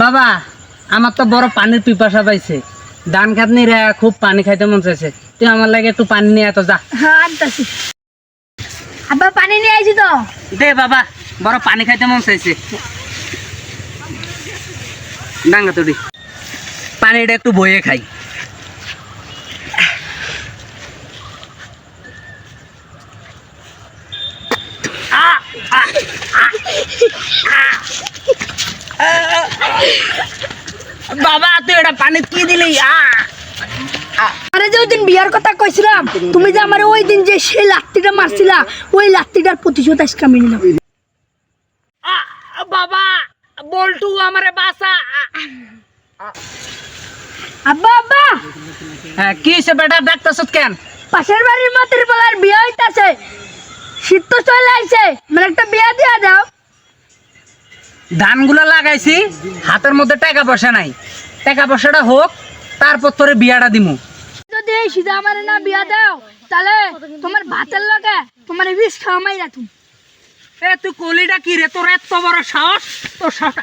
বাবা আমার তো বড় পানির পিপাসা পাইছে, ধান খাতনি রে খুব পানি খাইতে মন চাইছে, তুই আমার লাগে একটু পানি নিয়ে এত যা। হ্যাঁ আনতাছি। আব্বা পানি নিয়ে আইছি তো। দে বাবা, বড় পানি খাইতে মন চাইছে। ডাঙ্গা তুই পানিটা একটু বয়ে খাই। বাবা তুই এটা পানি কি দিলি? আরে যে ওই দিন বিয়ার কথা কইছিলাম, তুমি যে আমার ওই দিন যে সেই লাত্তিটা মারছিলা, ওই লাত্তিটার প্রতিশোধ আজকে আমি নিলাম। বাবা বল্টু আমারে বাসা। আব্বা আব্বা, হ্যাঁ কি সে বেটা ডাক্তার কেন? পাশের বাড়ির মাতের বলার বিয়ে হইতাছে, শীত তো চলে আইছে, মানে একটা বিয়া দিয়া দাও। ধানগুলো লাগাইছি, হাতের মধ্যে টাকা পয়সা নাই, টাকা পয়সাটা হোক তারপর তোরে বিয়াটা দিমু। যদি এই শীতে আমার না বিয়া দাও, তাহলে তোমার ভাতের লগে তোমার বিষ খাওয়া মাইরা তুমি। এ তুই কলিটা কি রে, তোর এত বড় সাহস? তোর সাহস